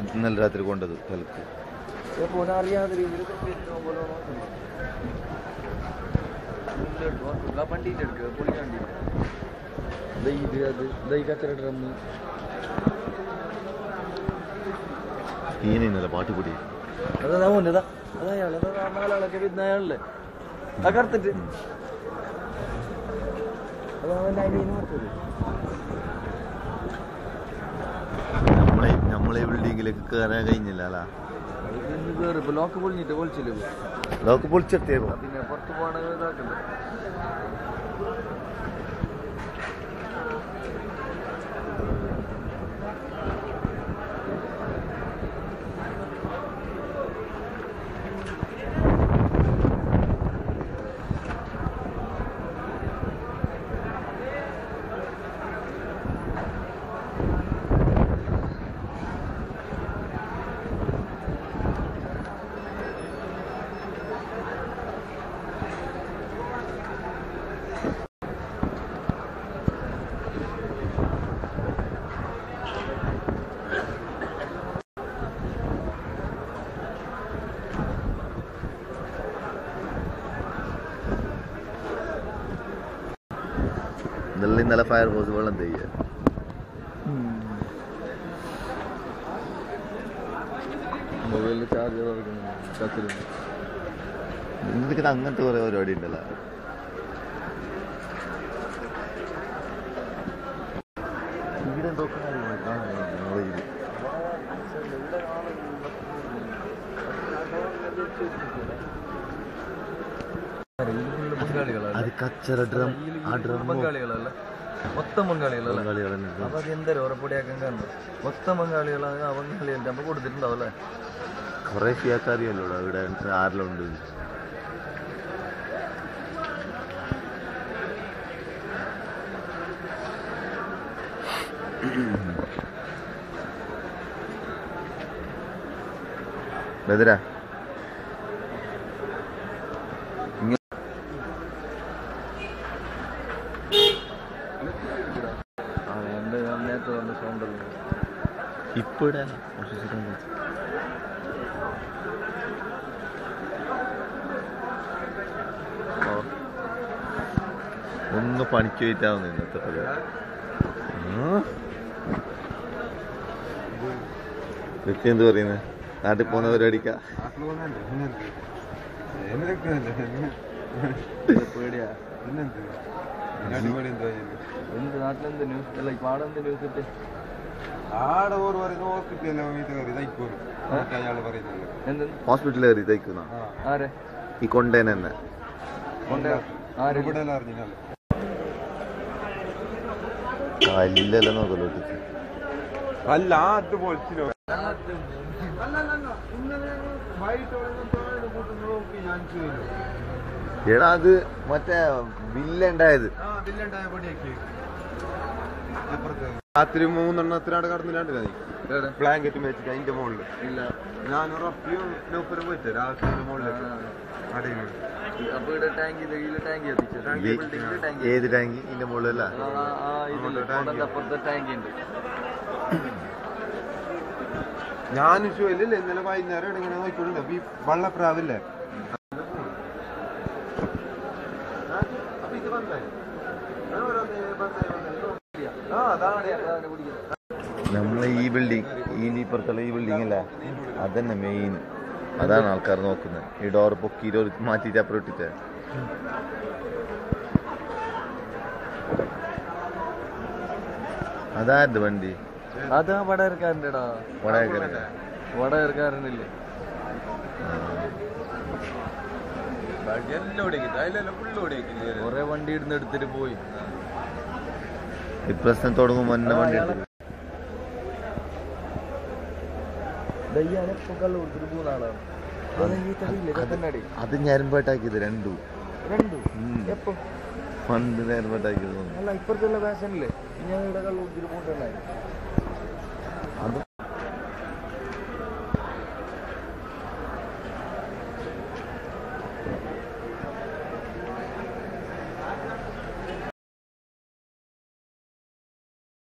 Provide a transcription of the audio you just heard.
ഇന്നലെ രാത്രി കൊണ്ടത് കലക്ക് അറിയാതെ വണ്ടിയിൽ എടുക്കുക പൊളിക്കാണ്ടി കച്ചറ ഡ്രമ്മ് ഈനിന്നല്ല പാട്ടുപൊടി അതാ മോൻ്റെതാ അതയാൾ നാലാളൊക്കെ വരുന്ന അയാളല്ലേ തകർത്തിട്ട് അതവൻ്റെ അനിയന് മറ്റത് നമ്മളെ ബിൽഡിങ്ങിലേക്ക് കയറാൻ കഴിഞ്ഞില്ല അല്ല ഇപ്പൊ ലോക്ക് പൊളിഞ്ഞിട്ട് പൊളിച്ചില്ലേ ലോക്ക് പൊളിച്ചെത്തിയേക്കോ പിന്നെ പുറത്ത് പോകണ ഇതാക്കണ്ടേ ഇന്നലെ ഫയർ ഫോഴ്സ് വെള്ളം തയ്യ മൊബൈലിൽ ചാർജ് എന്തൊക്കെ അങ്ങനത്തെ കുറെ പരിപാടി ഉണ്ടല്ലോ ഇവിടെ അത് കച്ചറ ഡ്രം ആ ഡ്രം ബംഗാളികളല്ല മൊത്തം ബംഗാളികളല്ല അപ്പൊ അത് എന്തായാലും ഉറപ്പൊടിയാക്കാൻ കാരണം മൊത്തം ബംഗാളികളാണ് ആ ബംഗാളികളുടെ നമ്മൾ കൊടുത്തിട്ടുണ്ടാവും അല്ലേ കുറെ ഫിയാക്കാറിയല്ലോ ഇവിടെ ആരിലുണ്ട് ബദരാ ഇപ്പടെ ഒന്ന് പണിക്ക് പോയിട്ടാവുന്നു ഇന്നത്തെ പരിപാടി വ്യക്തി എന്ത് പറയുന്നത് നാട്ടിൽ പോകുന്ന പരിപാടിക്ക പേടിയാ എന്ത് നാട്ടിലെന്ത് ന്യൂസ് അല്ല ഇപ്പൊ ആടെ എന്ത് ന്യൂസ് കിട്ടി ഹോസ്പിറ്റലിൽ കയറി തയ്ക്കുന്ന ഈ കൊണ്ടേനെ തന്നെ കല്ലെല്ലാം നോക്കല്ലോ അല്ല അത് പൊളിച്ചില്ലോ എടാ അത് മറ്റേ ബില്ലുണ്ടായത് രാത്രി 3 കടന്നില്ലാണ്ട് ബ്ലാങ്കറ്റ് വെച്ചിട്ട് അതിന്റെ മുകളില് ഇല്ല ഞാൻ റഫിയും നൗഫറും പോയിട്ട് രാത്രി മുകളിലേക്ക് ഏത് ടാങ്കി ഇതിന്റെ മുകളിലല്ല ഞാൻ ഷോയില്ലേ ഇന്നലെ വൈകുന്നേരം ഇങ്ങനെ നോക്കിക്കൊണ്ടിരുന്നു അപ്പൊ ഈ വള്ളപ്രാവില്ലേ നമ്മളെ ഈ ബിൽഡിംഗ് ഈ ഇപ്പുറത്തുള്ള ഈ ബിൽഡിംഗ് അല്ലേ അതന്നെ മെയിൻ അതാണ് ആൾക്കാർ നോക്കുന്നത് ഈ ഡോർ പൊക്കി മാറ്റിട്ട് അപ്പുറം ഇട്ടിട്ട് അതായത് വണ്ടി അതാ വടകരക്കാരൻ്റെടാ വടകരക്കാരനില്ലേ കൊറേ വണ്ടി ഇടുന്ന് എടുത്തിട്ട് പോയി ഈ പ്രശ്നം തുടങ്ങുമ്പോ വണ്ടി അത് ഞരമ്പേട്ടാക്കിയത് രണ്ടും പണ്ട് നേരമ്പേട്ടാക്കിയത് അല്ല ഇപ്പുറത്തുള്ള ഫാഷനില്ലേ ഞാൻ ഇവിടെ കള്ളു കുടിച്ചിട്ട്